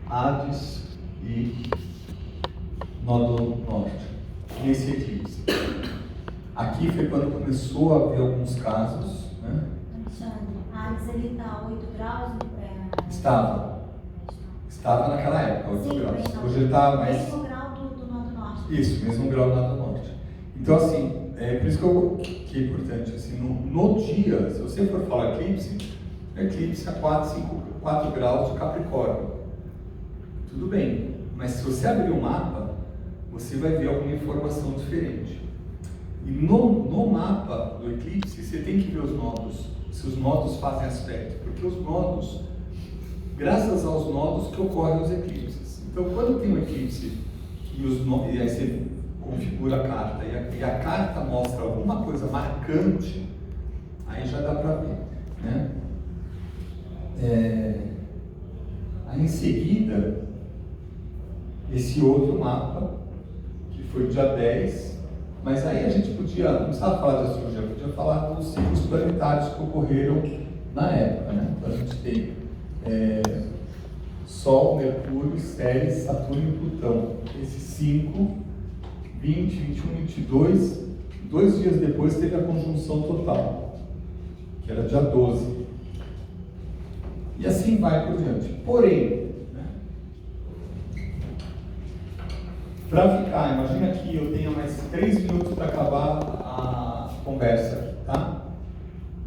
Hades e Nódo Norte, nesse eclipse. Aqui foi quando começou a haver alguns casos, né? Alexandre, Hades ele está a 8 graus? Estava naquela época, 8 Sim, graus. bem, Hoje ele está mais... mesmo grau do Nódo Norte. Isso, mesmo grau do Nódo Norte. Então, assim, é por isso que é importante, assim, no dia, se você for falar eclipse a 4 graus de Capricórnio. Tudo bem, mas se você abrir o mapa, você vai ver alguma informação diferente. E no mapa do eclipse, você tem que ver os nodos, se os nodos fazem aspecto, porque os nodos, graças aos nodos que ocorrem os eclipses. Então, quando tem um eclipse e aí você configura a carta e a carta mostra alguma coisa marcante, aí já dá para ver, né? Aí em seguida, esse outro mapa, que foi dia 10, mas aí a gente podia, não precisava falar de astrologia, podia falar dos ciclos planetários que ocorreram na época, né? Então a gente tem Sol, Mercúrio, Ceres, Saturno e Plutão. Esses 5, 20, 21, 22, 2 dias depois teve a conjunção total, que era dia 12. E assim vai por diante. Porém, né, para ficar, imagina que eu tenha mais 3 minutos para acabar a conversa, tá?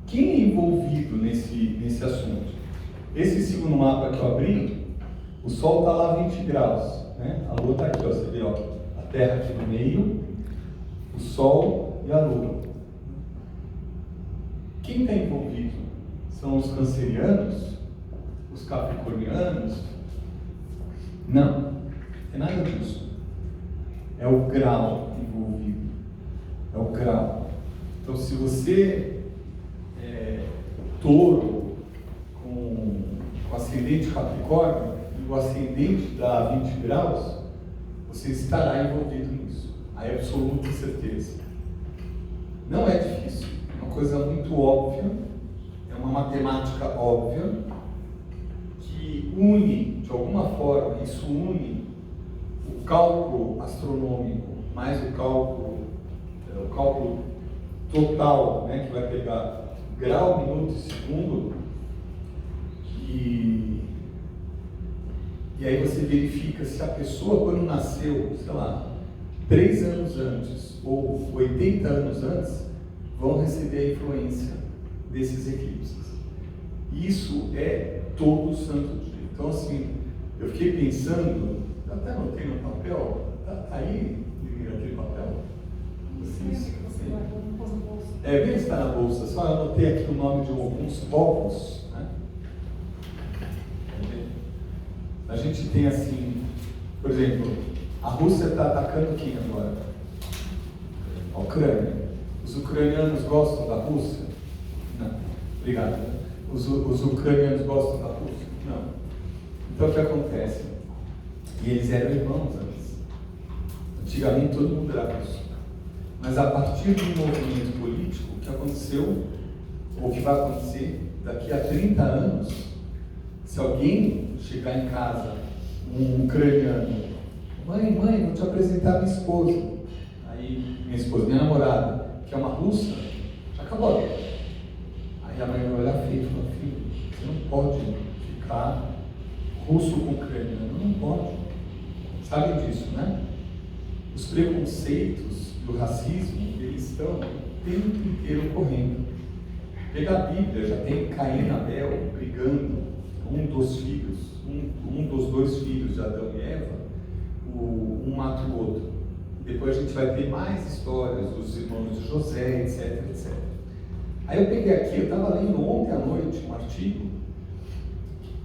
Quem é envolvido nesse assunto? Esse segundo mapa que eu abri, o Sol está lá a 20 graus, né? A Lua está aqui, ó, você vê, ó, a Terra aqui no meio, o Sol e a Lua. Quem está envolvido? São os cancerianos? Os capricornianos? Não, é nada disso. É o grau envolvido. É o grau. Então, se você é touro com ascendente Capricórnio e o ascendente dá 20 graus, você estará envolvido nisso. A absoluta certeza. Não é difícil. É uma coisa muito óbvia. É uma matemática óbvia que une, de alguma forma, isso une o cálculo astronômico mais o cálculo total, né, que vai pegar grau, minuto e segundo, e aí você verifica se a pessoa, quando nasceu, sei lá, 3 anos antes ou 80 anos antes, vão receber a influência desses eclipses. Isso é todo santo dia. Então, assim, eu fiquei pensando, até anotei no papel, tá aí, aquele papel? Vê se está na bolsa, só anotei aqui o nome de alguns povos, né? A gente tem assim, por exemplo, a Rússia está atacando quem agora? A Ucrânia. Os ucranianos gostam da Rússia? Não. Obrigado. Os ucranianos gostam da Rússia? Não. Então o que acontece? E eles eram irmãos antes. Antigamente todo mundo era russo. Mas a partir do movimento político, o que aconteceu, ou o que vai acontecer, daqui a 30 anos, se alguém chegar em casa, um ucraniano, mãe, vou te apresentar minha esposa. Aí, minha namorada, que é uma russa, já acabou a guerra. Aí a mãe vai olhar feio e falar, filho, você não pode ficar russo com ucraniano, não pode. Sabe disso, né? Os preconceitos e o racismo, eles estão o tempo inteiro correndo. Pega a Bíblia, já tem Caim e Abel brigando, um dos filhos, um dos 2 filhos de Adão e Eva, um mata o outro. Depois a gente vai ter mais histórias dos irmãos de José, etc, etc. Aí eu peguei aqui, eu estava lendo ontem à noite um artigo,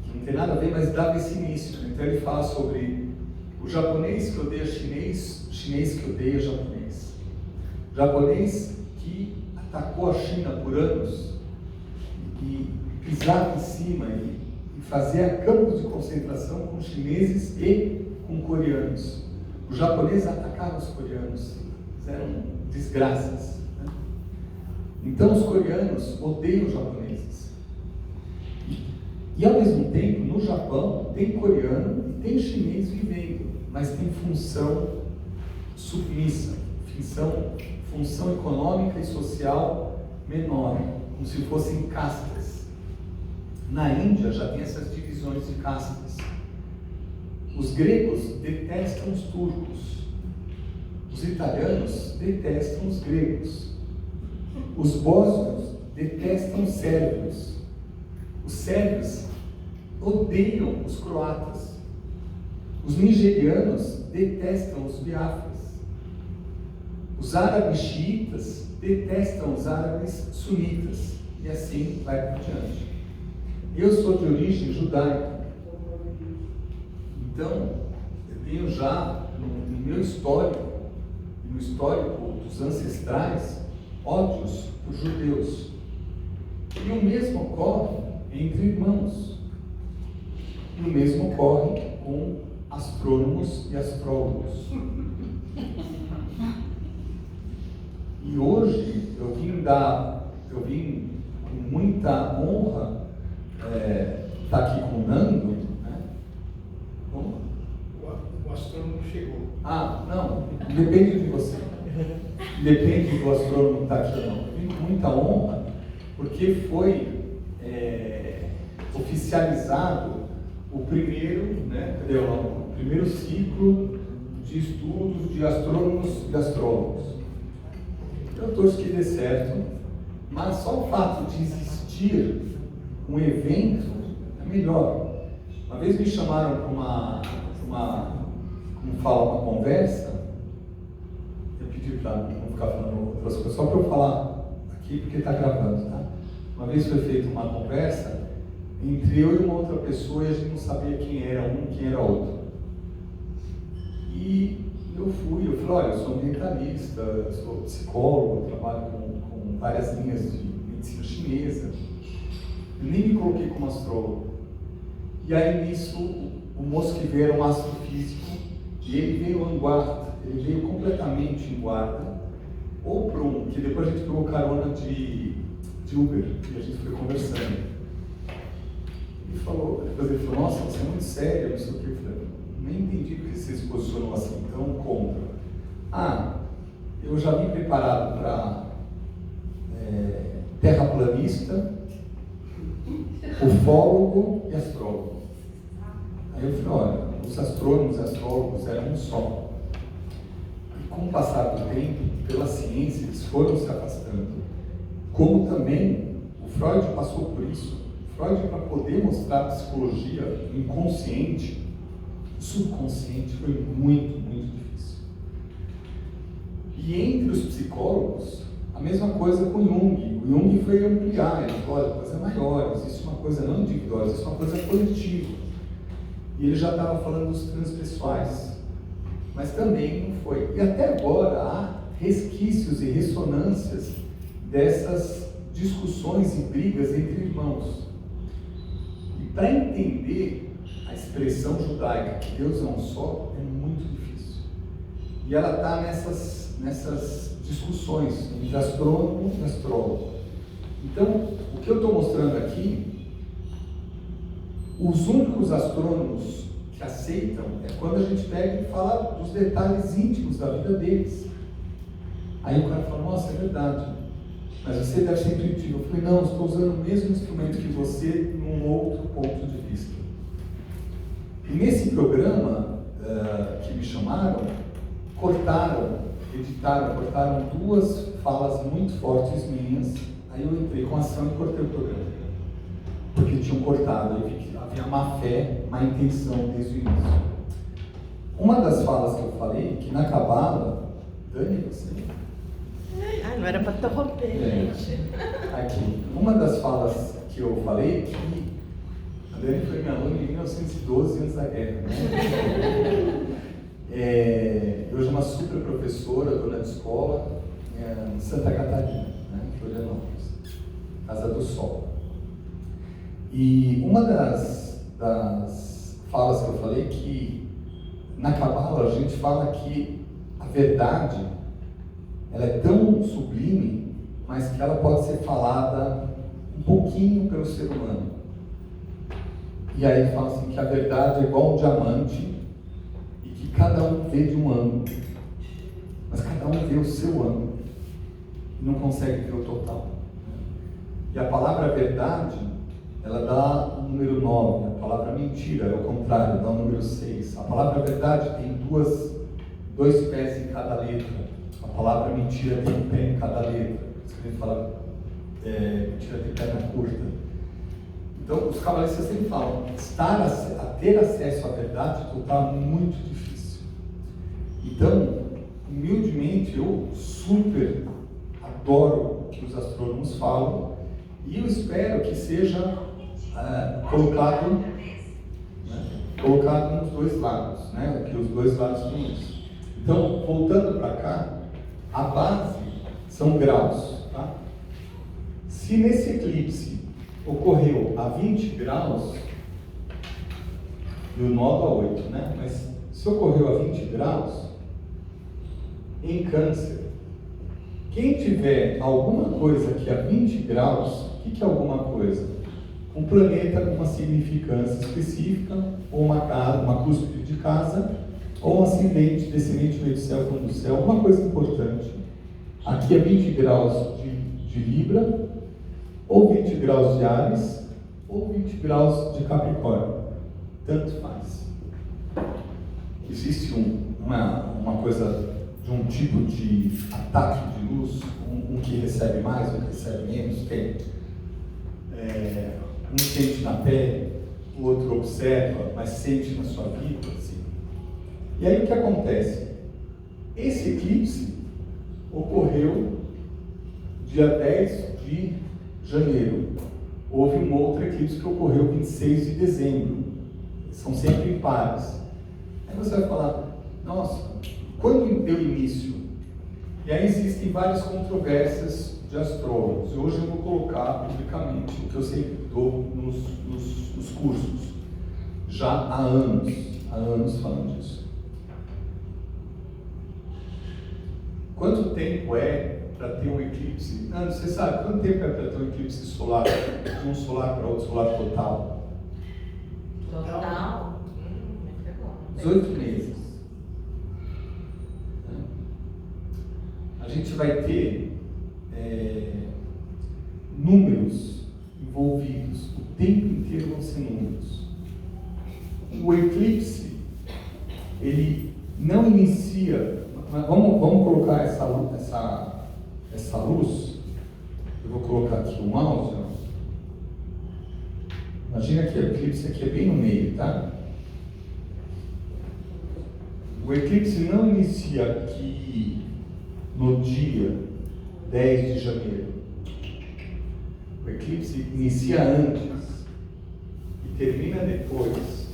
que não tem nada a ver, mas dava esse início. Então ele fala sobre o japonês que odeia chinês, chinês que odeia japonês. O japonês que atacou a China por anos e pisava em cima e fazia campos de concentração com chineses e com coreanos. Os japoneses atacaram os coreanos, fizeram desgraças, né? Então os coreanos odeiam os japoneses. E ao mesmo tempo, no Japão, tem coreano e tem chinês vivendo, mas tem função submissa, função econômica e social menor, como se fossem castas. Na Índia já tem essas divisões de castas. Os gregos detestam os turcos, os italianos detestam os gregos, os bósnios detestam os sérvios, os sérvios odeiam os croatas, os nigerianos detestam os biafras, os árabes xiitas detestam os árabes sunitas, e assim vai por diante. Eu sou de origem judaica, então eu tenho já no meu histórico, no histórico dos ancestrais, ódios por judeus. E o mesmo ocorre entre irmãos. E o mesmo ocorre com astrônomos e astrólogos. E hoje eu vim com muita honra estar aqui com o Nando, né? Como? O astrônomo chegou. Ah, não, depende de você. Depende do astrônomo que está aqui ou não. Eu vim com muita honra, porque foi oficializado o primeiro, né, o primeiro ciclo de estudos de astrônomos e astrólogos. Eu torço que dê certo, mas só o fato de existir um evento é melhor. Uma vez me chamaram para uma conversa, eu pedi para não ficar falando outras coisas, só para eu falar aqui porque está gravando, tá? Uma vez foi feita uma conversa entre eu e uma outra pessoa e a gente não sabia quem era um e quem era outro. E eu falei, olha, eu sou ambientalista, eu sou psicólogo, eu trabalho com várias linhas de medicina chinesa. Eu nem me coloquei como astrólogo. E aí nisso, o moço que veio era um astrofísico, e ele veio em guarda, ele veio completamente em guarda, ou para que depois a gente pegou carona de Uber, e a gente foi conversando. Depois ele falou, nossa, você é muito sério, não sei o que. Eu falei, nem entendi porque você se posicionou assim, tão contra. Eu já vim preparado para terraplanista, ufólogo e astrólogo. Aí eu falei, olha, os astrônomos e astrólogos eram um só. E com o passar do tempo, pela ciência, eles foram se afastando. Como também o Freud passou por isso. Freud, para poder mostrar a psicologia inconsciente, subconsciente, foi muito, muito difícil. E entre os psicólogos, a mesma coisa com Jung. O Jung foi ampliar, ele falou, olha, coisa maior, existe uma coisa não individual, existe uma coisa coletiva. E ele já estava falando dos transpessoais, mas também não foi. E até agora há resquícios e ressonâncias dessas discussões e brigas entre irmãos. E para entender a expressão judaica, que Deus é um só, é muito difícil. E ela está nessas discussões entre astrônomo e astrólogo. Então, o que eu estou mostrando aqui, os únicos astrônomos que aceitam é quando a gente pega e fala dos detalhes íntimos da vida deles. Aí o cara fala, nossa, é verdade, mas você deve ser intuitivo. Eu falei, não, eu estou usando o mesmo instrumento que você num outro ponto de vista. E nesse programa que me chamaram, cortaram duas falas muito fortes minhas. Aí eu entrei com ação e cortei o programa, porque tinham cortado, eu vi que havia má fé, má intenção desde o início. Uma das falas que eu falei, que na Cabala, Dani, você? Não era para interromper, gente. Aqui, uma das falas que eu falei, que a Dani foi minha aluna em 1912, antes da guerra, né? Hoje é uma super professora, dona de escola, em Santa Catarina, né, Florianópolis, Casa do Sol. E uma das falas que eu falei, que na Cabala a gente fala que a verdade ela é tão sublime, mas que ela pode ser falada um pouquinho pelo ser humano. E aí ele fala assim que a verdade é igual um diamante e que cada um vê de um ângulo, mas cada um vê o seu ângulo e não consegue ver o total. E a palavra verdade, ela dá o número 9, a palavra mentira é o contrário, dá o número 6. A palavra verdade tem dois pés em cada letra, a palavra mentira tem um pé em cada letra. Ele fala mentira tem perna curta. Então, os cabalistas sempre falam, ter acesso à verdade total é muito difícil. Então, humildemente, eu super adoro o que os astrônomos falam e eu espero que seja colocado nos dois lados, né? Que os dois lados são isso. Então, voltando para cá, a base são graus, tá? Se nesse eclipse ocorreu a 20 graus, do 9 a 8, né? Mas se ocorreu a 20 graus, em Câncer, quem tiver alguma coisa que a 20 graus, o que é alguma coisa? Um planeta com uma significância específica, ou uma cúspide de casa, ou um ascendente, descendente meio do céu, fundo do céu, uma coisa importante. Aqui é 20 graus de Libra, ou 20 graus de Áries, ou 20 graus de Capricórnio. Tanto faz. Existe uma coisa de um tipo de ataque de luz, um que recebe mais, um que recebe menos, tem. Um sente na pele, o outro observa, mas sente na sua vida. Assim. E aí o que acontece? Esse eclipse ocorreu dia 10 de janeiro. Houve um outro eclipse que ocorreu 26 de dezembro. São sempre pares. Aí você vai falar, nossa, quando deu início? E aí existem várias controvérsias de astrólogos. Hoje eu vou colocar publicamente o que eu sempre dou nos cursos. Já há anos falando disso. Quanto tempo é para ter um eclipse? Você sabe quanto tempo é para ter um eclipse solar? De um solar para outro, solar total? Total? 18 meses. A gente vai ter números envolvidos. O tempo inteiro vão ser números. O eclipse, ele não inicia. Vamos colocar essa luz. Eu vou colocar aqui um áudio. Imagina que o eclipse aqui é bem no meio, tá? O eclipse não inicia aqui no dia 10 de janeiro. O eclipse inicia antes e termina depois.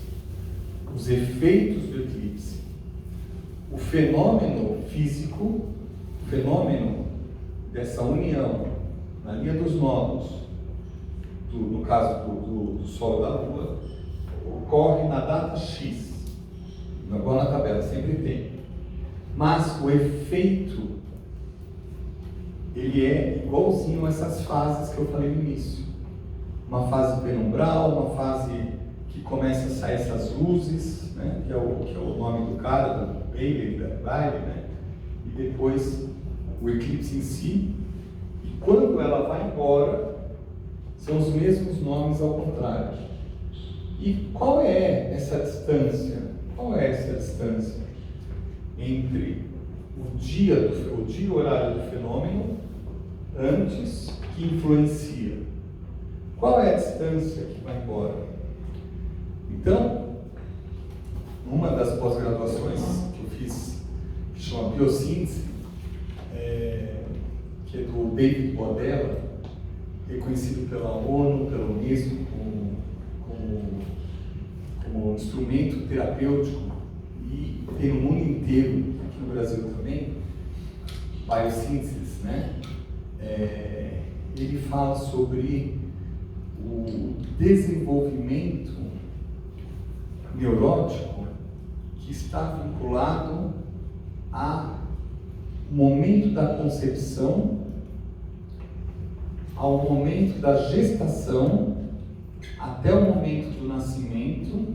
Os efeitos do eclipse. O fenômeno físico, o fenômeno dessa união na linha dos nodos, no caso do Sol e da Lua, ocorre na data X. Igual na tabela, sempre tem. Mas o efeito, ele é igualzinho a essas fases que eu falei no início. Uma fase penumbral, uma fase que começa a sair essas luzes, né? que é o nome do cara, do Bailey, né? E depois o eclipse em si. E quando ela vai embora, são os mesmos nomes ao contrário. E qual é essa distância? Qual é essa distância entre o dia e horário do fenômeno antes que influencia? Qual é a distância que vai embora? Então, numa das pós-graduações que eu fiz, que chama Biossíntese, que é do David Bordella, reconhecido pela ONU, pela Unesco, como instrumento terapêutico e tem no mundo inteiro, aqui no Brasil também, Biossíntese, né? Ele fala sobre o desenvolvimento neurótico que está vinculado ao momento da concepção, ao momento da gestação até o momento do nascimento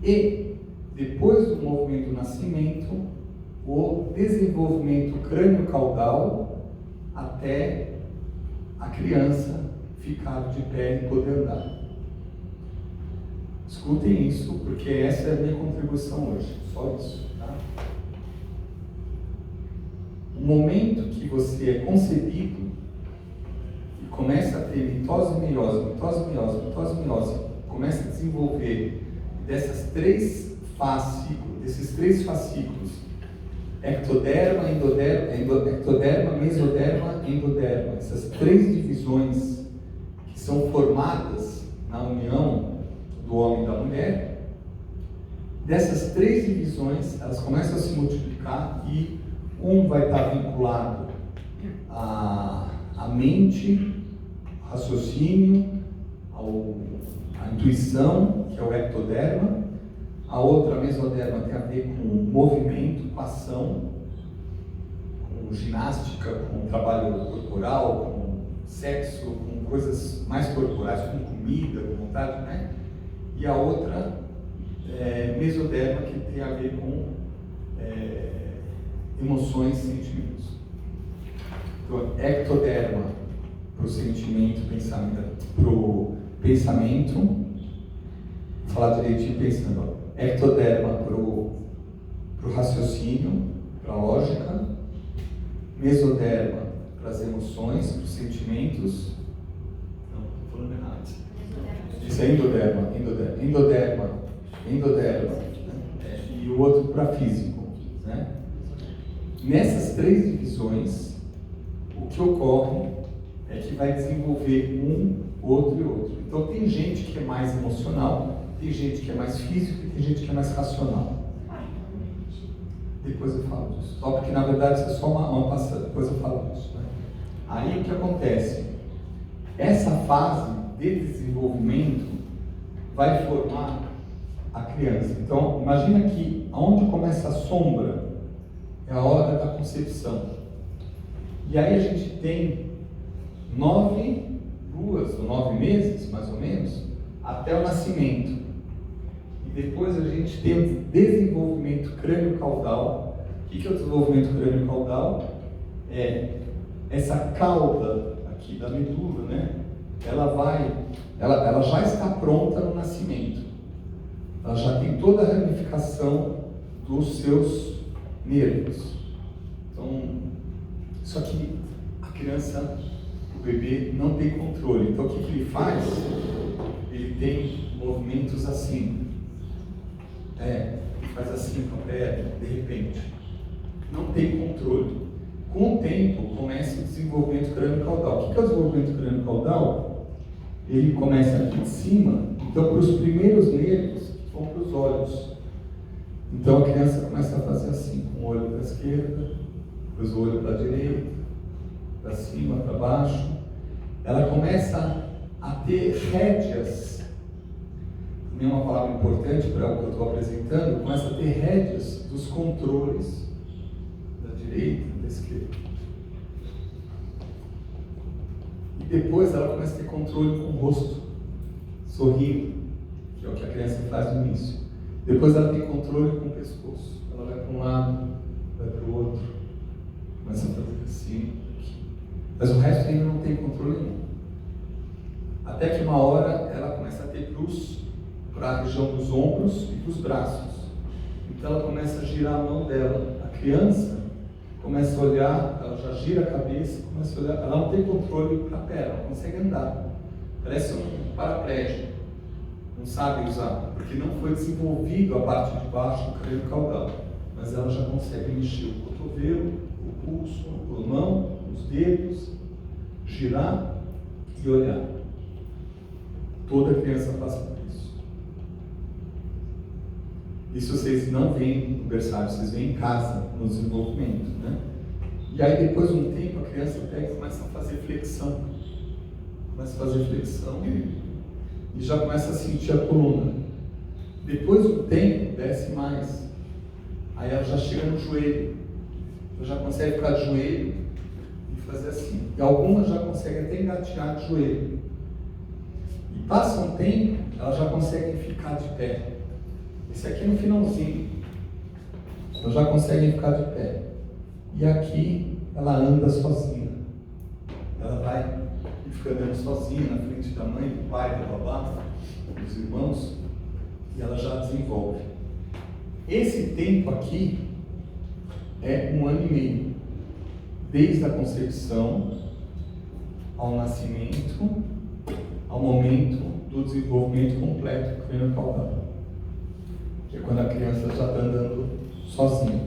e, depois do movimento do nascimento, o desenvolvimento crânio-caudal até a criança ficar de pé e poder andar. Escutem isso, porque essa é a minha contribuição hoje, só isso, tá? O momento que você é concebido e começa a ter mitose, meiose, mitose, meiose, mitose, meiose, começa a desenvolver desses três fascículos, ectoderma, ectoderma, mesoderma, endoderma, essas três divisões que são formadas na união do homem e da mulher, dessas três divisões, elas começam a se multiplicar e um vai estar vinculado à mente, ao raciocínio, à intuição, que é o ectoderma. A outra, a mesoderma, tem a ver com movimento, com ação, com ginástica, com trabalho corporal, com sexo, com coisas mais corporais, com comida, com vontade, né? E a outra, mesoderma, que tem a ver com emoções e sentimentos. Então, ectoderma para o sentimento, pensamento, vou falar direitinho pensando, ó. Ectoderma para o raciocínio, para a lógica, mesoderma para as emoções, para os sentimentos. Não, estou falando errado. Isso é endoderma. E o outro para físico, né? Nessas três divisões, o que ocorre é que vai desenvolver um, outro e outro. Então tem gente que é mais emocional, tem gente que é mais físico e tem gente que é mais racional. Depois eu falo disso. Só porque na verdade isso é só uma passada, depois eu falo disso, né? Aí o que acontece? Essa fase de desenvolvimento vai formar a criança. Então imagina que onde começa a sombra é a hora da concepção. E aí a gente tem 9 luas, ou 9 meses, mais ou menos, até o nascimento. E depois a gente tem o desenvolvimento crânio-caudal. O que é o desenvolvimento crânio-caudal? É essa cauda aqui da medula, né? Ela já está pronta no nascimento. Ela já tem toda a ramificação dos seus nervos. Então, só que a criança, o bebê, não tem controle. Então, o que ele faz? Ele tem movimentos assim. Ele faz assim com a perna, de repente. Não tem controle. Com o tempo, começa o desenvolvimento crânio-caudal. O que é o desenvolvimento crânio-caudal? Ele começa aqui de cima, então para os primeiros nervos vão para os olhos. Então a criança começa a fazer assim, com o olho para a esquerda, depois o olho para a direita, para cima, para baixo. Ela começa a ter rédeas. Também é uma palavra importante para o que eu estou apresentando. Começa a ter rédeas dos controles da direita, da esquerda. E depois ela começa a ter controle com o rosto, sorrindo, que é o que a criança faz no início. Depois ela tem controle com o pescoço. Ela vai para um lado, vai para o outro, começa a fazer assim, aqui. Mas o resto ainda não tem controle nenhum. Até que uma hora ela começa a ter para a região dos ombros e dos braços. Então ela começa a girar a mão dela. A criança começa a olhar, ela já gira a cabeça, começa a olhar, ela não tem controle para a perna, ela não consegue andar. Parece um paraplégico, não sabe usar, porque não foi desenvolvido a parte de baixo do crânio caudal. Mas ela já consegue mexer o cotovelo, o pulso, a mão, os dedos, girar e olhar. Toda criança passa por isso. Isso vocês não veem no berçário, vocês veem em casa, no desenvolvimento, né? E aí depois de um tempo a criança pega e começa a fazer flexão. Começa a fazer flexão e já começa a sentir a coluna. Depois do tempo, desce mais. Aí ela já chega no joelho. Ela já consegue ficar de joelho e fazer assim. E algumas já conseguem até engatear de joelho. E passa um tempo, elas já conseguem ficar de pé. Esse aqui é no finalzinho. Elas já conseguem ficar de pé. E aqui ela anda sozinha. Ela vai e fica andando sozinha na frente da mãe, do pai, da babá, dos irmãos, e ela já desenvolve. Esse tempo aqui é 1 ano e meio, desde a concepção ao nascimento, ao momento do desenvolvimento completo crânio-caudal, que é quando a criança já está andando sozinha.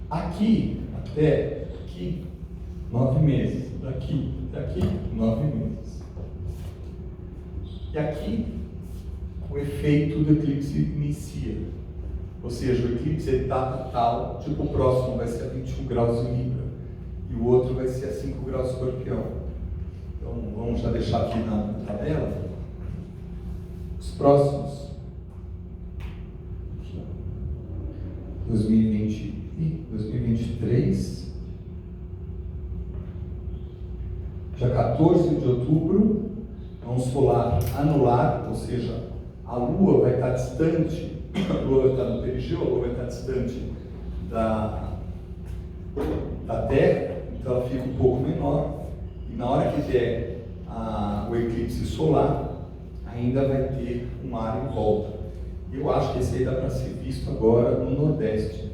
Aqui, até aqui, 9 meses. Daqui até aqui, 9 meses. E aqui, o efeito do eclipse inicia. Ou seja, o eclipse é etapa tal, tipo o próximo vai ser a 21 graus em Libra, e o outro vai ser a 5 graus em Escorpião. Então, vamos já deixar aqui na tabela. Os próximos, 2020 e 2023, dia 14 de outubro, é um solar anular, ou seja, a Lua vai estar distante, a Lua vai estar no perigeu, a Lua vai estar distante da Terra, então ela fica um pouco menor, e na hora que der o eclipse solar, ainda vai ter um mar em volta. Eu acho que esse aí dá para ser visto agora no Nordeste.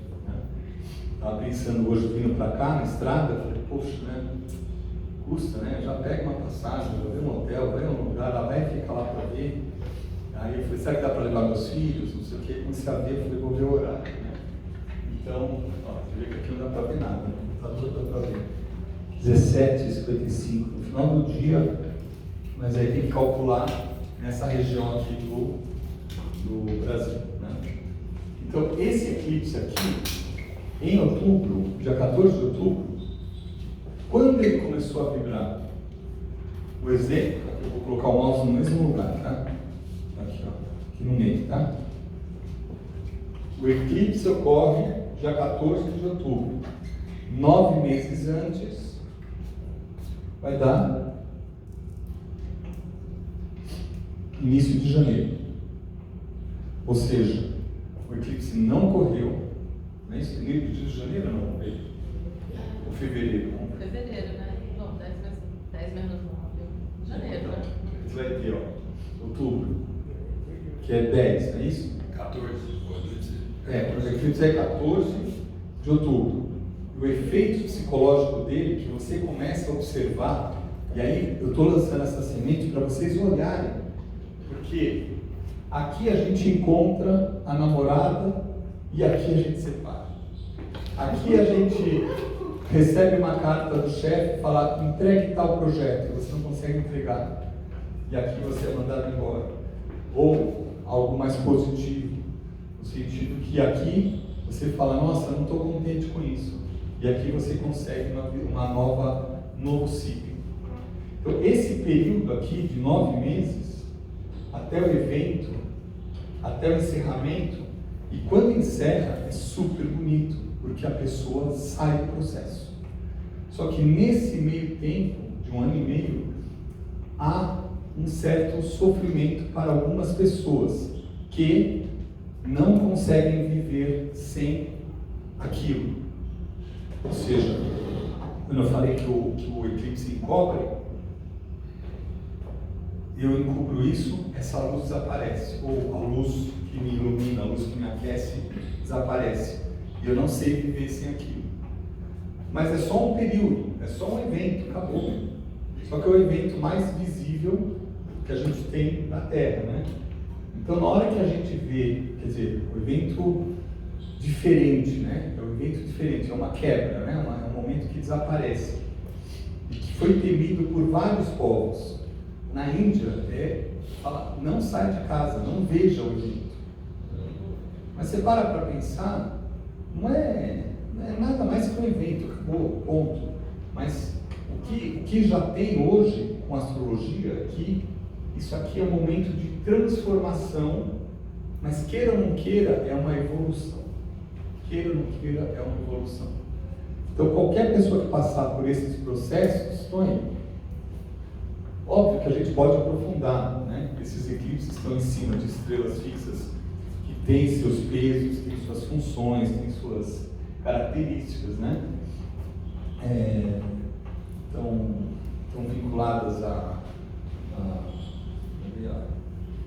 Estava pensando hoje, vindo para cá, na estrada, falei, poxa, né? Custa, né? Já pega uma passagem, já vê um hotel, vai em um lugar, lá vai ficar lá para ver. Aí eu falei, será que dá para levar meus filhos? Não sei o quê. Comecei a ver, eu falei, vou ver o horário. Né? Então, você vê que aqui não dá para ver nada, né? Tá tudo para ver. 17h55, no final do dia, mas aí tem que calcular nessa região aqui do Brasil. Né? Então, esse eclipse aqui, em outubro, dia 14 de outubro, quando ele começou a vibrar, o exemplo, eu vou colocar o mouse no mesmo lugar, tá? Aqui, ó, aqui no meio, tá? O eclipse ocorre dia 14 de outubro. 9 meses antes, vai dar início de janeiro. Ou seja, o eclipse não ocorreu, não é isso? Início de janeiro não veio? Ou fevereiro? Não? Fevereiro, né? Não, 10 menos 9. Janeiro, né? Você vai ter, ó, outubro, que é 10, não é isso? 14, pode dizer. O eclipse é 14 de outubro. O efeito psicológico dele, que você começa a observar, e aí eu estou lançando essa semente para vocês olharem, porque aqui a gente encontra a namorada e aqui a gente separa. Aqui a gente recebe uma carta do chefe falar entregue tal projeto, e você não consegue entregar, e aqui você é mandado embora. Ou algo mais positivo, no sentido que aqui você fala, nossa, não estou contente com isso, e aqui você consegue um novo ciclo. Então esse período aqui de 9 meses, até o evento, até o encerramento, e quando encerra é super bonito, porque a pessoa sai do processo. Só que nesse meio tempo, de 1 ano e meio, há um certo sofrimento para algumas pessoas que não conseguem viver sem aquilo. Ou seja, quando eu falei que o eclipse encobre, eu encubro isso, essa luz desaparece, ou a luz que me ilumina, a luz que me aquece, desaparece. E eu não sei viver sem aquilo. Mas é só um período, é só um evento, acabou. Só que é o evento mais visível que a gente tem na Terra, né? Então, na hora que a gente vê, quer dizer, o evento diferente, né? É um evento diferente, é uma quebra, né? É um momento que desaparece. E que foi temido por vários povos. Na Índia, fala, não sai de casa, não veja o evento. Mas você para pensar, não é nada mais que um evento, acabou, ponto. Mas o que já tem hoje com a astrologia é que isso aqui é um momento de transformação, mas queira ou não queira, é uma evolução. Queira ou não queira, é uma evolução. Então qualquer pessoa que passar por esses processos, estão aí. Óbvio que a gente pode aprofundar, né? Esses eclipses estão em cima de estrelas fixas que têm seus pesos, têm suas funções, têm suas características, né? Estão vinculadas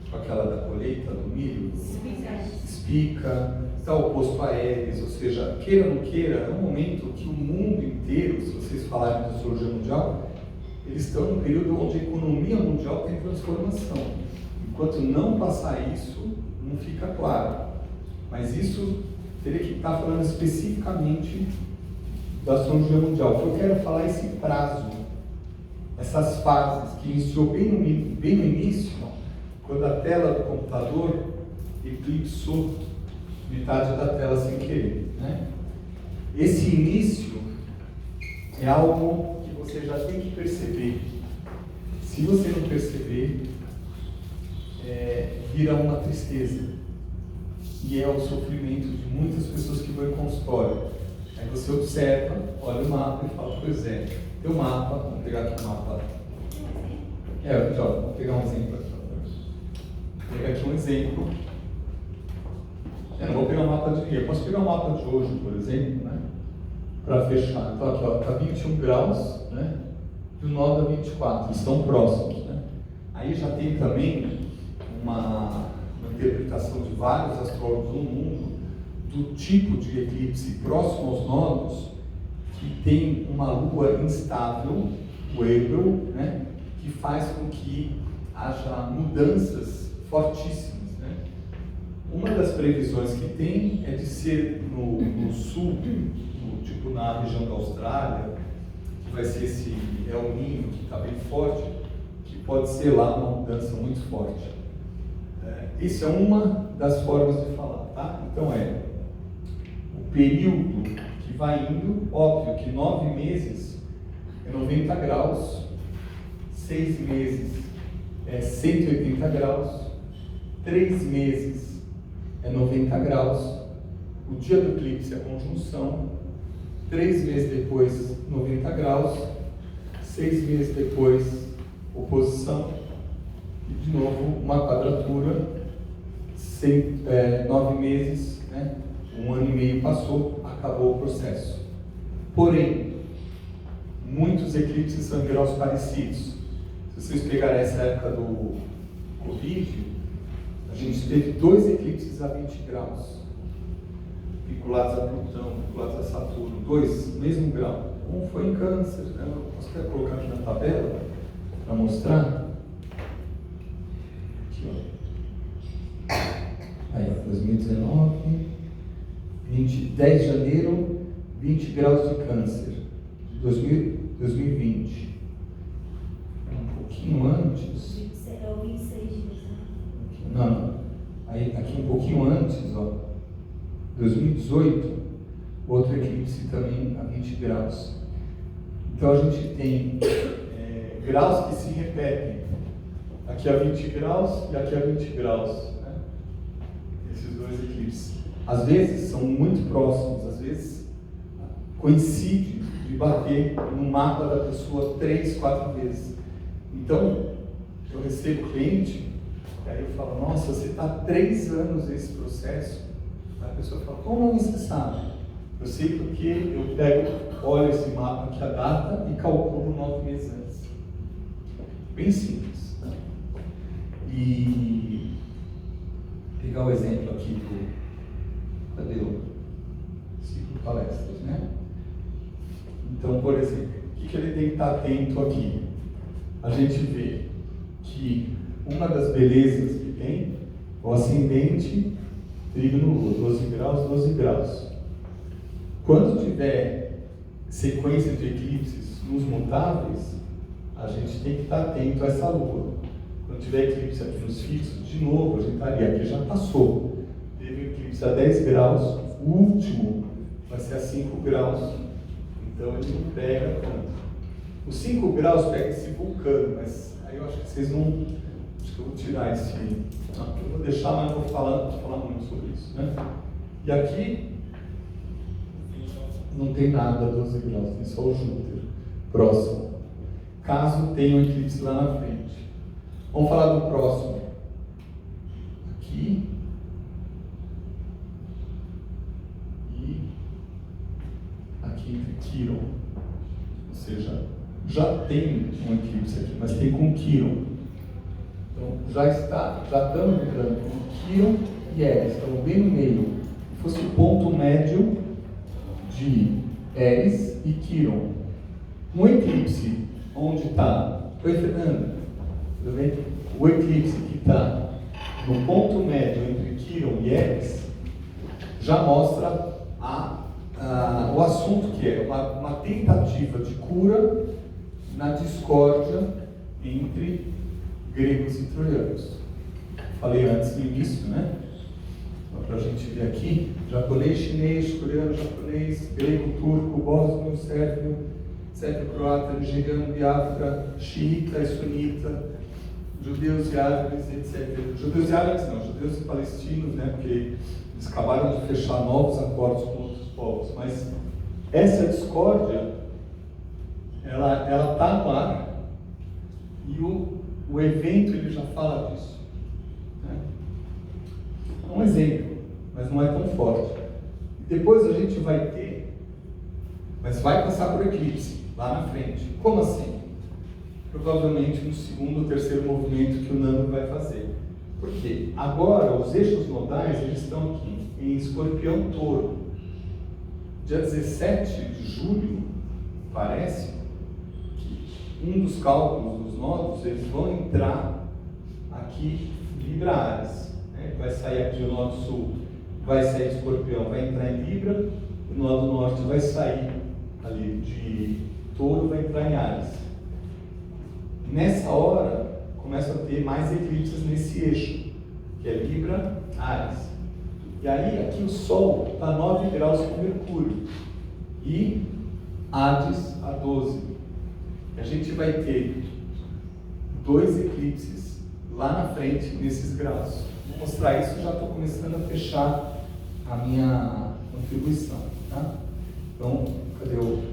com aquela da colheita do milho, Spica, está oposto a Ares, ou seja, queira ou não queira, é um momento que o mundo inteiro, se vocês falarem de astrologia mundial, eles estão num período onde a economia mundial tem transformação. Enquanto não passar isso, não fica claro. Mas isso teria que estar falando especificamente da astrologia mundial. Eu quero falar esse prazo, essas fases que iniciou bem no início, quando a tela do computador eclipsou metade da tela sem querer, né? Esse início é algo que você já tem que perceber. Se você não perceber, vira uma tristeza. E é o sofrimento de muitas pessoas que vão em consultório. Aí você observa, olha o mapa e fala, pois é, teu mapa, vamos pegar aqui o mapa. Vamos pegar um exemplo aqui. Vou pegar aqui um exemplo. Eu não vou pegar um mapa de dia, posso pegar um mapa de hoje, por exemplo, né? Para fechar. Então aqui, está 21 graus, né? E o nó dá 24, estão próximos, né? Aí já tem também uma interpretação de vários astrólogos no mundo do tipo de eclipse próximo aos nodos que tem uma lua instável, o Abel, né? Que faz com que haja mudanças fortíssimas. Uma das previsões que tem é de ser no sul, tipo na região da Austrália, que vai ser esse El Niño que está bem forte, que pode ser lá uma mudança muito forte. Isso é uma das formas de falar, tá? Então o período que vai indo, óbvio que 9 meses é 90 graus, 6 meses é 180 graus, 3 meses é 90 graus, o dia do eclipse é conjunção, 3 meses depois 90 graus, 6 meses depois oposição, e de novo uma quadratura, 9 meses, né? 1 ano e meio passou, acabou o processo. Porém, muitos eclipses são em graus parecidos. Se vocês pegarem essa época do Covid, a gente teve 2 eclipses a 20 graus, vinculados a Plutão, vinculados a Saturno, 2, mesmo grau. Um foi em Câncer, né? Eu posso até colocar aqui na tabela para mostrar. Aqui, ó. Aí, 2019, 10 de janeiro, 20 graus de Câncer, 2020. Um pouquinho antes. É o 26 dias, né? Não. Aí, aqui um pouquinho antes, ó, 2018, outro eclipse também a 20 graus. Então a gente tem graus que se repetem. Aqui a 20 graus e aqui a 20 graus. Né? Esses 2 eclipses. Às vezes são muito próximos, às vezes coincide de bater no mapa da pessoa 3, 4 vezes. Então, eu recebo cliente, e aí eu falo, nossa, você está há 3 anos nesse processo. Aí a pessoa fala, como você sabe? Eu sei porque eu olho esse mapa aqui, a data, e calculo 9 meses antes. Bem simples. Tá? E pegar o exemplo aqui do... Cadê o ciclo palestras, né? Então, por exemplo, o que ele tem que estar atento aqui? A gente vê que uma das belezas que tem é o ascendente trígono lua, 12 graus, 12 graus. Quando tiver sequência de eclipses nos mutáveis, a gente tem que estar atento a essa lua. Quando tiver eclipse aqui nos fixos, de novo, a gente está ali, aqui já passou. Teve eclipse a 10 graus, o último vai ser a 5 graus. Então ele não pega tanto. Os 5 graus pega esse vulcano, mas aí eu acho que vocês não... Acho que eu vou tirar esse... Não, eu vou deixar, mas não vou falar muito sobre isso. Né? E aqui não tem nada a 12 graus, tem só o Júpiter próximo. caso tenha um eclipse lá na frente. Vamos falar do próximo. Aqui. E aqui entre Quiron. Ou seja, já tem um eclipse aqui, mas tem com Quiron. Então já estamos entrando com Quiron e Eris, estamos bem no meio. Se fosse o ponto médio de Eris e Quiron. Um eclipse onde está. Oi, Fernanda, tudo bem? O eclipse que está no ponto médio entre Quiron e Eris já mostra o assunto que é uma tentativa de cura na discórdia entre gregos e troianos. Falei antes no início, né? Para a gente ver aqui: japonês, chinês, coreano, japonês, grego, turco, bósnio, sérvio, croata, nigeriano, biafra, xiita e sunita, judeus e árabes, etc. Judeus e árabes não, judeus e palestinos, né? Porque eles acabaram de fechar novos acordos com outros povos. Mas essa discórdia, ela está no ar, e o evento ele já fala disso. Né? É um exemplo, mas não é tão forte. E depois a gente vai ter, mas vai passar por eclipse lá na frente. Como assim? Provavelmente no segundo ou terceiro movimento que o Nano vai fazer. Por quê? Agora os eixos nodais eles estão aqui em Escorpião Touro. Dia 17 de julho, parece que um dos cálculos dos nodos eles vão entrar aqui em Libra Ares, né? Vai sair aqui o nodo sul, vai sair de Escorpião, vai entrar em Libra, o nodo norte vai sair ali de Touro, vai entrar em Ares. Nessa hora começa a ter mais eclipses nesse eixo, que é Libra, Ares. E aí aqui o Sol está 9 graus com Mercúrio e Hades a 12. A gente vai ter 2 eclipses lá na frente nesses graus. Vou mostrar isso, já estou começando a fechar a minha contribuição. Tá? Então, cadê o...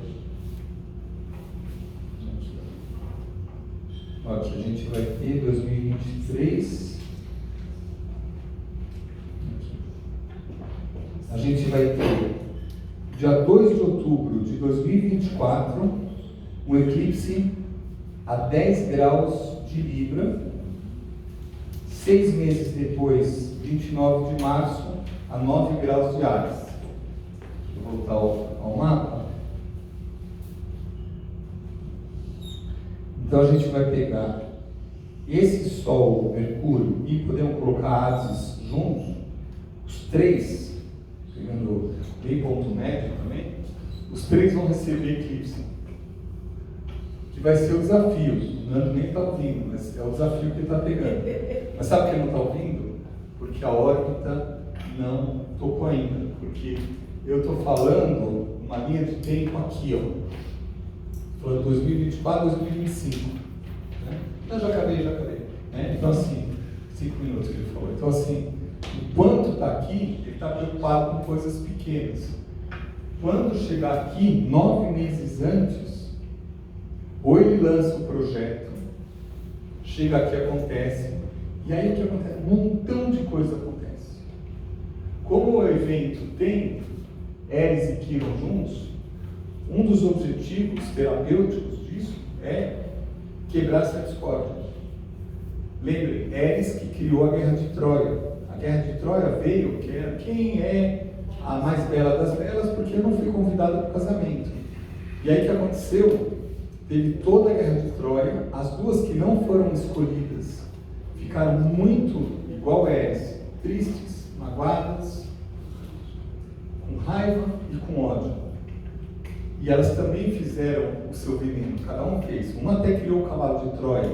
Aqui a gente vai ter 2023. A gente vai ter, dia 2 de outubro de 2024, um eclipse a 10 graus de Libra. 6 meses depois, 29 de março, a 9 graus de Ares. Deixa eu voltar ao mapa. Então a gente vai pegar esse Sol, Mercúrio, e podemos colocar Hades juntos, os 3, pegando bem ponto médio também, os 3 vão receber eclipse, que vai ser o desafio. O Nando nem está ouvindo, mas é o desafio que ele está pegando. Mas sabe por que ele não está ouvindo? Porque a órbita não tocou ainda, porque eu estou falando uma linha de tempo aqui, ó. Falando 2024, 2025. Né? Não, já acabei. Né? Então, assim, 5 minutos que ele falou. Então, assim, enquanto está aqui, ele está preocupado com coisas pequenas. Quando chegar aqui, 9 meses antes, ou ele lança o projeto, chega aqui, acontece, e aí o que acontece? Um montão de coisa acontece. Como o evento tem Eris e Quiron juntos, um dos objetivos terapêuticos disso é quebrar essa discórdia. Lembre, Eris que criou a Guerra de Troia. A Guerra de Troia veio, que era quem é a mais bela das belas, porque eu não fui convidada para o casamento. E aí o que aconteceu? Teve toda a Guerra de Troia, as duas que não foram escolhidas ficaram muito igual a Eris, tristes, magoadas, com raiva e com ódio. E elas também fizeram o seu veneno, cada um fez. Uma até criou o cavalo de Troia,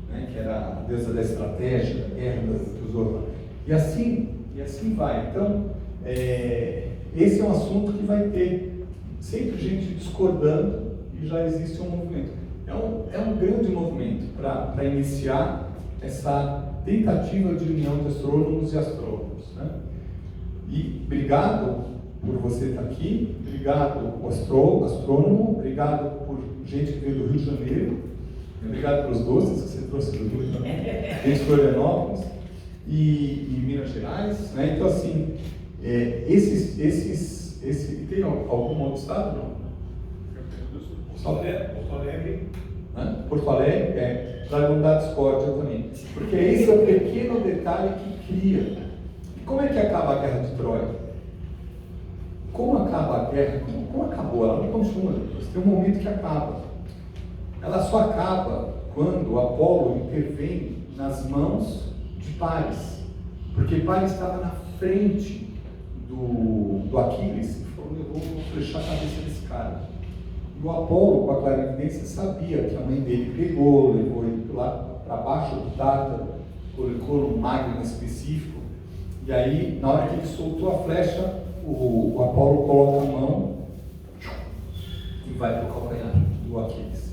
né, que era a deusa da estratégia, da guerra, dos outros. E assim vai. Então, esse é um assunto que vai ter sempre gente discordando e já existe um movimento. É um grande movimento para iniciar essa tentativa de união de astrônomos e astrônomos. Né? E obrigado por você estar aqui, obrigado ao astrônomo, obrigado por gente que veio do Rio de Janeiro, Obrigado pelos doces que você trouxe do Rio também. Tem de Florianópolis e Minas Gerais, né? Então, assim, tem algum outro estado? Não? Porto Alegre. Porto Alegre, para não dar discórdia também. Porque esse é o pequeno detalhe que cria. E como é que acaba a guerra de Troia? Como acaba a guerra? Como acabou? Ela não continua depois. Tem um momento que acaba. Ela só acaba quando Apolo intervém nas mãos de Paris. Porque Paris estava na frente do Aquiles e falou: eu vou flechar a cabeça desse cara. E o Apolo, com a clarividência, sabia que a mãe dele pegou, levou ele lá para baixo do Tártaro, colocou no magma específico, e aí, na hora que ele soltou a flecha, o Apolo coloca a mão e vai para o calcanhar do Aquiles.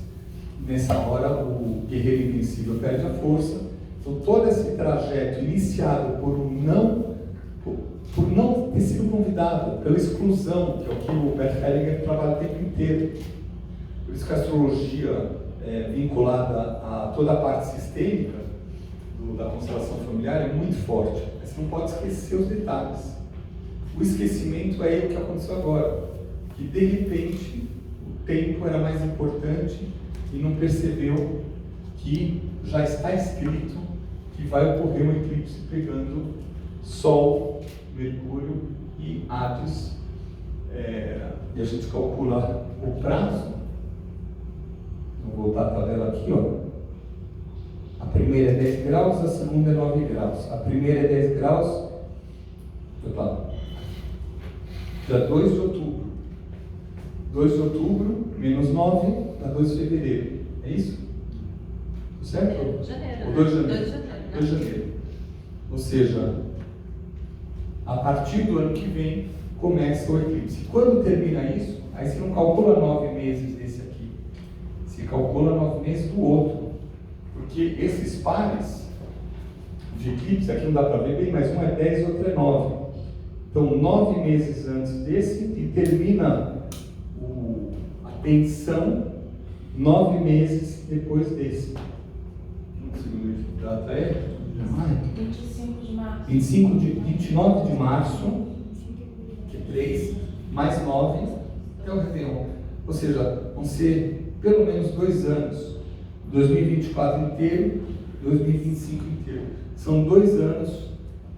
Nessa hora, o guerreiro invencível perde a força. Então, todo esse trajeto iniciado por não ter sido convidado, pela exclusão, que é o que o Bert Hellinger trabalha o tempo inteiro. Por isso que a astrologia vinculada a toda a parte sistêmica da constelação familiar é muito forte. Mas você não pode esquecer os detalhes. O esquecimento é o que aconteceu agora, que de repente o tempo era mais importante e não percebeu que já está escrito que vai ocorrer um eclipse pegando Sol, Mercúrio e Hades, e a gente calcula o prazo. Vou voltar a tabela aqui, ó. A primeira é 10 graus, a segunda é 9 graus. A primeira é 10 graus, dia 2 de outubro. 2 de outubro, menos 9, dá 2 de fevereiro. É isso? Certo? Janeiro. Ou 2 de janeiro? 2 de janeiro. 2 de janeiro. Ou seja, a partir do ano que vem, começa o eclipse. Quando termina isso, aí você não calcula 9 meses desse aqui. Você calcula 9 meses do outro. Porque esses pares de eclipse, aqui não dá para ver bem, mas um é 10 e outro é 9. Então, 9 meses antes desse e termina a tensão 9 meses depois desse. Não consigo ver que data é? 25 de março. 29 de março, que é 3, mais 9, é o Réveillon. Ou seja, vão ser pelo menos 2 anos. 2024 inteiro, 2025 inteiro. São 2 anos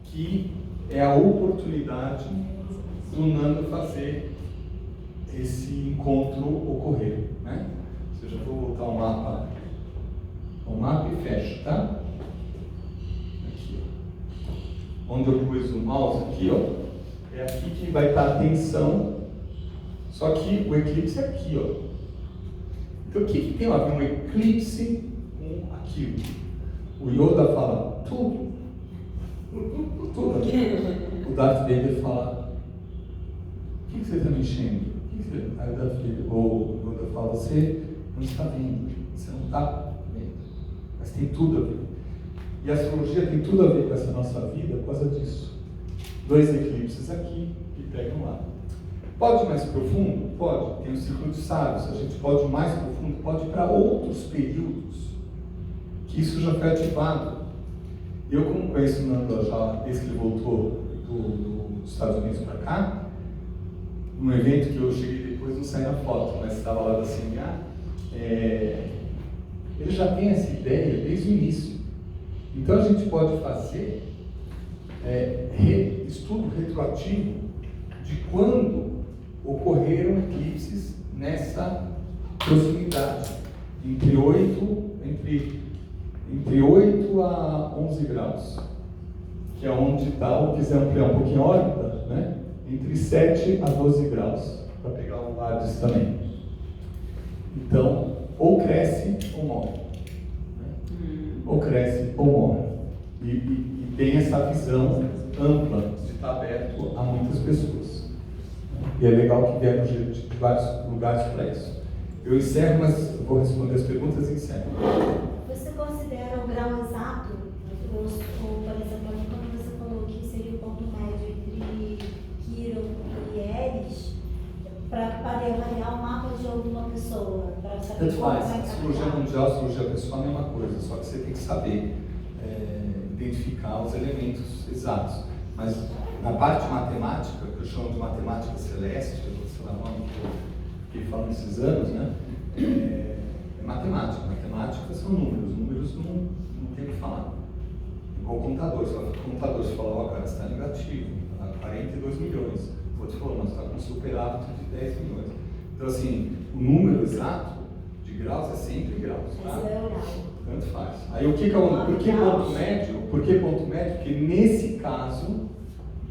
que é a oportunidade do Nando fazer esse encontro ocorrer, né? Ou seja, vou voltar ao mapa e fecho, tá? Aqui, ó. Onde eu pus o mouse aqui, ó, é aqui que vai estar a tensão, só que o eclipse é aqui, ó. Então, o que tem a ver um eclipse com aquilo? O Yoda fala tudo. Tudo. O Darth Vader fala: o que você está mexendo? Aí o Darth Vader, ou o Yoda fala: você não está vendo, você não está vendo. Mas tem tudo a ver. E a astrologia tem tudo a ver com essa nossa vida por causa disso. 2 eclipses aqui e pegam lá. Pode ir mais profundo? Pode. Tem o ciclo de sábios. A gente pode ir mais profundo? Pode ir para outros períodos que isso já foi ativado. Eu, como conheço o Nando já desde que ele voltou dos Estados Unidos para cá, num evento que eu cheguei depois, não saí na foto, mas estava lá da CNA, ele já tem essa ideia desde o início. Então a gente pode fazer estudo retroativo de quando ocorreram eclipses nessa proximidade, entre 8 a 11 graus, que é onde está, se quiser ampliar um pouquinho a órbita, né? Entre 7 a 12 graus, para pegar o Hades também. Então, ou cresce ou morre. Né? Ou cresce ou morre. E tem essa visão ampla de estar aberto a muitas pessoas. E é legal que viemos de vários lugares para isso. Eu encerro, mas vou responder as perguntas e encerro. Você considera o grau exato, ou, por exemplo, quando você falou que seria o ponto médio entre Quirón e Eris, para avaliar o mapa de alguma pessoa, para saber Tanto como faz, vai cirurgia tratar. mundial, cirurgia pessoal é a mesma coisa, só que você tem que saber identificar os elementos exatos. Mas na parte matemática, que eu chamo de matemática celeste, sei lá o nome que eu fiquei falando esses anos, né? É matemática. Matemática são números. Números não tem o que falar. Igual contador. Se falar, ó, cara, você está negativo, tá 42 milhões. O outro falou, não, você está com superávit de 10 milhões. Então, assim, o número exato de graus é sempre graus, tá? Mas é oral. Tanto faz. Aí o que que é o... Por que ponto médio? Por que ponto médio? Porque nesse caso,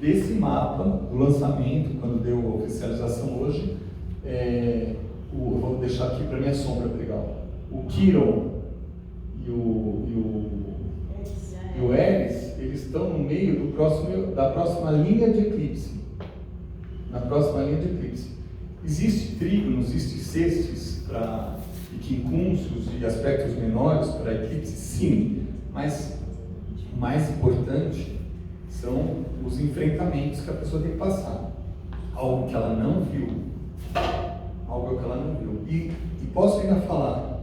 desse mapa, do lançamento, quando deu a oficialização hoje, vou deixar aqui para minha sombra legal. O Quiron e o Eris, eles estão no meio da próxima linha de eclipse. Na próxima linha de eclipse. Existe trígonos, existe cestes para quincúncios e aspectos menores para eclipse, sim, mas o mais importante são os enfrentamentos que a pessoa tem que passar. Algo que ela não viu. Algo que ela não viu. E posso ainda falar,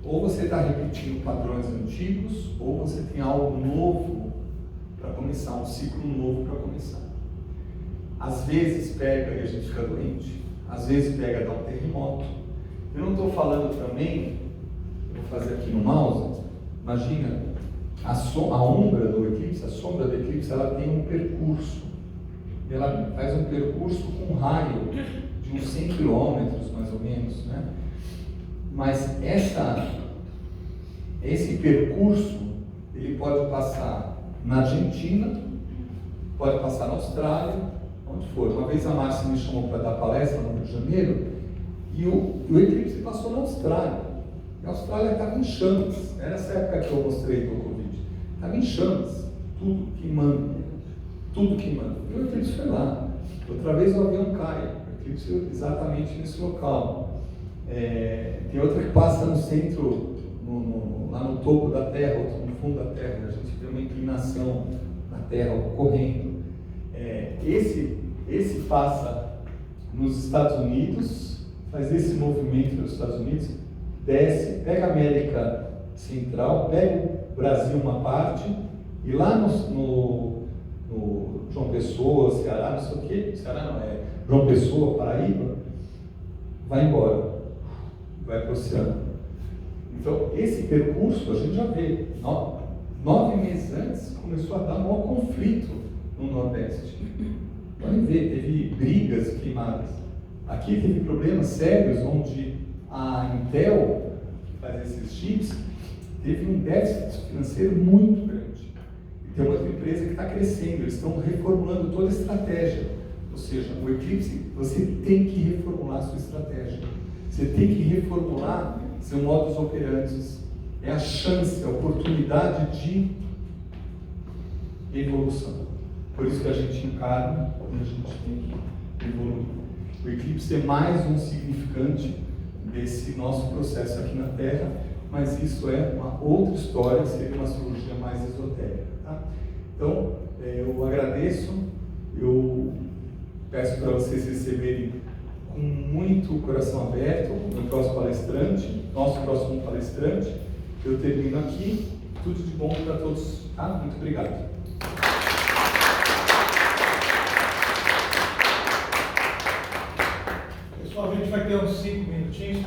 ou você está repetindo padrões antigos, ou você tem algo novo para começar, um ciclo novo para começar. Às vezes pega e a gente fica doente, às vezes pega e dá um terremoto. Eu não estou falando também, eu vou fazer aqui no mouse, imagina, a umbra do eclipse, a sombra do eclipse, ela tem um percurso. Ela faz um percurso com um raio de uns 100 quilômetros, mais ou menos, né? Mas esse percurso, ele pode passar na Argentina, pode passar na Austrália, onde for. Uma vez a Márcia me chamou para dar palestra no Rio de Janeiro, e o eclipse passou na Austrália. E a Austrália estava em chamas. Era essa época que eu mostrei do Covid. Estava em chamas, tudo queimando. Tudo queimando. E o eclipse foi lá. Outra vez o avião cai. O eclipse exatamente nesse local. Tem outra que passa no centro, lá no topo da Terra, ou no fundo da Terra. A gente vê uma inclinação na Terra ocorrendo. Esse passa nos Estados Unidos, faz esse movimento nos Estados Unidos, desce, pega a América Central, pega o Brasil uma parte, e lá no João Pessoa, Ceará, não sei o quê, Ceará não, João Pessoa, Paraíba, vai embora, vai para o oceano. Então, esse percurso a gente já vê. 9 meses antes começou a dar um maior conflito no Nordeste. Podem ver, teve brigas queimadas. Aqui teve problemas sérios onde a Intel, que faz esses chips, teve um déficit financeiro muito grande. E tem uma outra empresa que está crescendo, eles estão reformulando toda a estratégia. Ou seja, o eclipse, você tem que reformular a sua estratégia. Você tem que reformular seu modus operandi. É a chance, a oportunidade de evolução. Por isso que a gente encarna e a gente tem que evoluir. O eclipse é mais um significante desse nosso processo aqui na Terra, mas isso é uma outra história, seria uma cirurgia mais esotérica. Tá? Então, eu agradeço, eu peço para vocês receberem com muito coração aberto o meu próximo palestrante, nosso próximo palestrante. Eu termino aqui. Tudo de bom para todos. Tá? Muito obrigado. Pessoal, a gente vai ter uns 5 minutinhos.